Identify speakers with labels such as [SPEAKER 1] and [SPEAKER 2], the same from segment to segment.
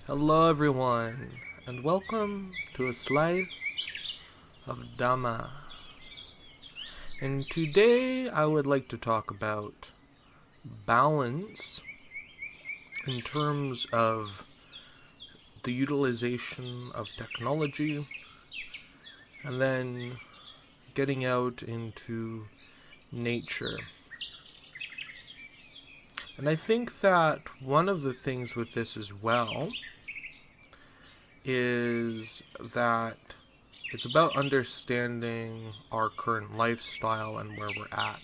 [SPEAKER 1] Hello everyone, and welcome to a slice of Dhamma. And today I would like to talk about balance in terms of the utilization of technology and then getting out into nature. And I think that one of the things with this as well is that it's about understanding our current lifestyle and where we're at.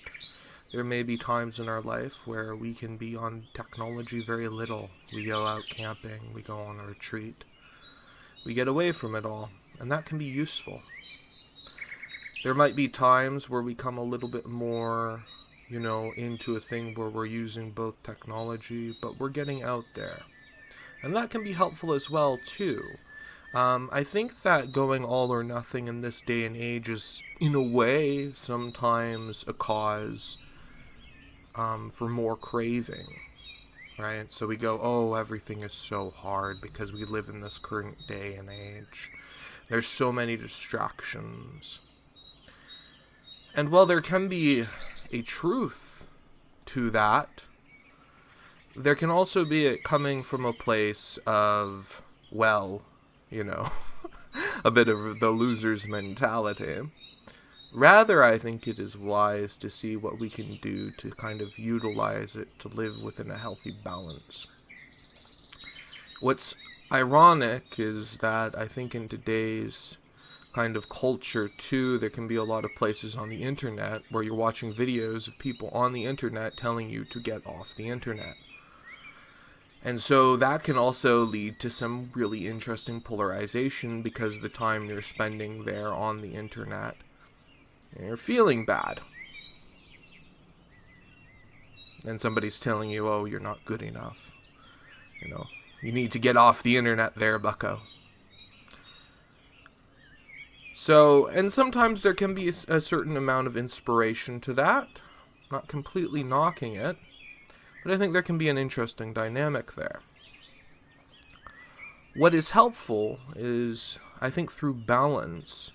[SPEAKER 1] There may be times in our life where we can be on technology very little. We go out camping, we go on a retreat, we get away from it all, and that can be useful. There might be times where we come a little bit more, into a thing where we're using both technology, but we're getting out there. And that can be helpful as well, too. I think that going all or nothing in this day and age is, in a way, sometimes a cause for more craving, right? So we go, oh, everything is so hard because we live in this current day and age. There's so many distractions. And while there can be a truth to that, there can also be it coming from a place of, a bit of the loser's mentality. Rather, I think it is wise to see what we can do to kind of utilize it to live within a healthy balance. What's ironic is that I think in today's kind of culture too, there can be a lot of places on the internet where you're watching videos of people on the internet telling you to get off the internet. And so that can also lead to some really interesting polarization because the time you're spending there on the internet, you're feeling bad. And somebody's telling you, oh, you're not good enough. You need to get off the internet there, bucko. So, and sometimes there can be a certain amount of inspiration to that. Not completely knocking it, but I think there can be an interesting dynamic there. What is helpful is, I think through balance,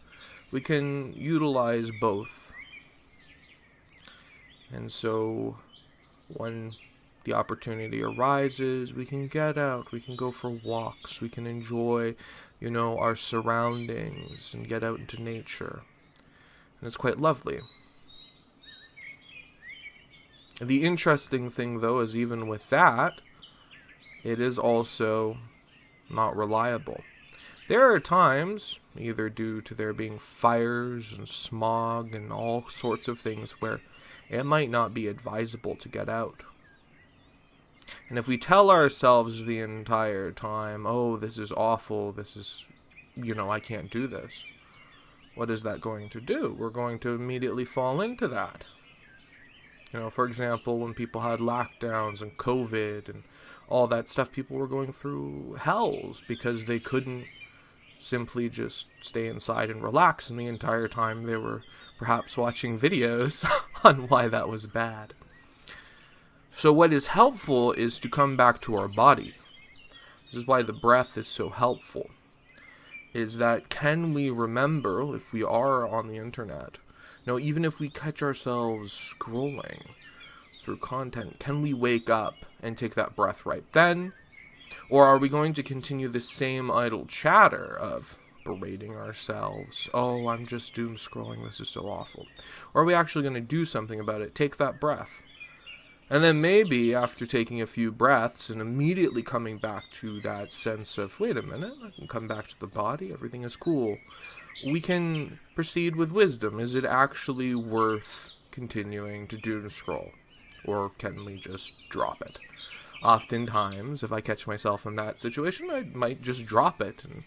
[SPEAKER 1] we can utilize both. And so, when the opportunity arises, we can get out, we can go for walks, we can enjoy, our surroundings and get out into nature. And it's quite lovely. The interesting thing, though, is even with that, it is also not reliable. There are times, either due to there being fires and smog and all sorts of things, where it might not be advisable to get out. And if we tell ourselves the entire time, oh, this is awful, this is, I can't do this, what is that going to do? We're going to immediately fall into that. For example, when people had lockdowns and COVID and all that stuff, people were going through hells because they couldn't simply just stay inside and relax, and the entire time they were perhaps watching videos on why that was bad. So what is helpful is to come back to our body. This is why the breath is so helpful. Is that can we remember, if we are on the internet, even if we catch ourselves scrolling through content, can we wake up and take that breath right then? Or are we going to continue the same idle chatter of berating ourselves? Oh, I'm just doom scrolling, this is so awful. Or are we actually going to do something about it? Take that breath. And then maybe after taking a few breaths and immediately coming back to that sense of, wait a minute, I can come back to the body, everything is cool. We can proceed with wisdom. Is it actually worth continuing to doom scroll? Or can we just drop it? Oftentimes, if I catch myself in that situation, I might just drop it and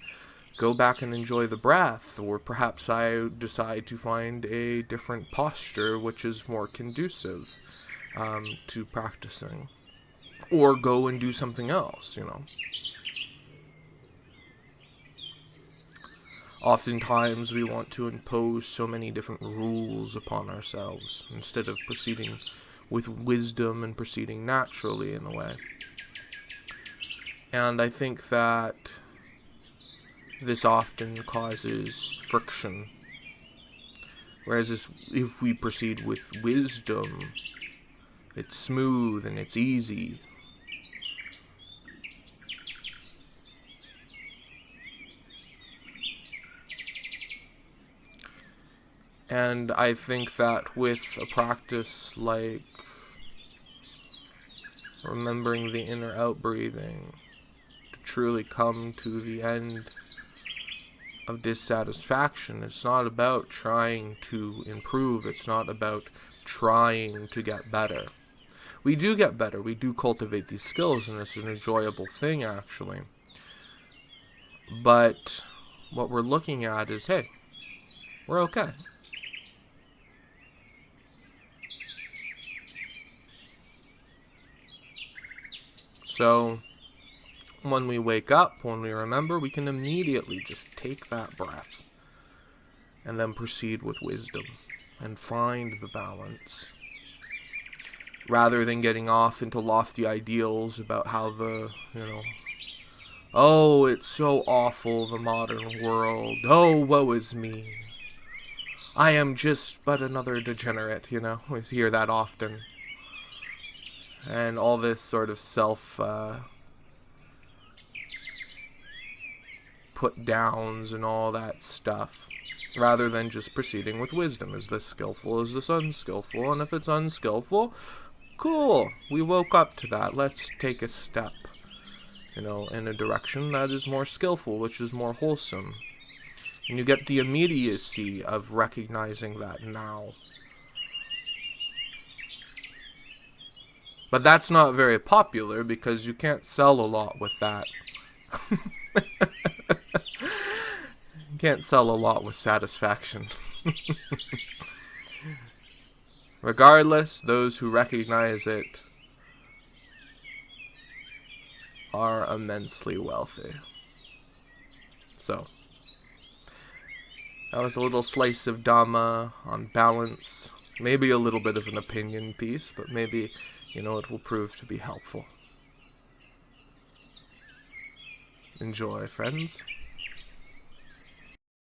[SPEAKER 1] go back and enjoy the breath. Or perhaps I decide to find a different posture which is more conducive to practicing. Or go and do something else, Oftentimes we want to impose so many different rules upon ourselves instead of proceeding with wisdom and proceeding naturally in a way. And I think that this often causes friction. Whereas if we proceed with wisdom, it's smooth and it's easy. And I think that with a practice like remembering the inner outbreathing, to truly come to the end of dissatisfaction, it's not about trying to improve, it's not about trying to get better. We do get better, we do cultivate these skills, and it's an enjoyable thing, actually. But what we're looking at is, hey, we're okay. So, when we wake up, when we remember, we can immediately just take that breath and then proceed with wisdom and find the balance. Rather than getting off into lofty ideals about how oh, it's so awful, the modern world. Oh, woe is me. I am just but another degenerate, We hear that often. And all this sort of put downs and all that stuff, rather than just proceeding with wisdom. Is this skillful? Is this unskillful? And if it's unskillful, cool, we woke up to that. Let's take a step, in a direction that is more skillful, which is more wholesome. And you get the immediacy of recognizing that now. But that's not very popular because you can't sell a lot with that. You can't sell a lot with satisfaction. Regardless, those who recognize it are immensely wealthy. So, that was a little slice of Dhamma on balance. Maybe a little bit of an opinion piece, but maybe, it will prove to be helpful. Enjoy, friends.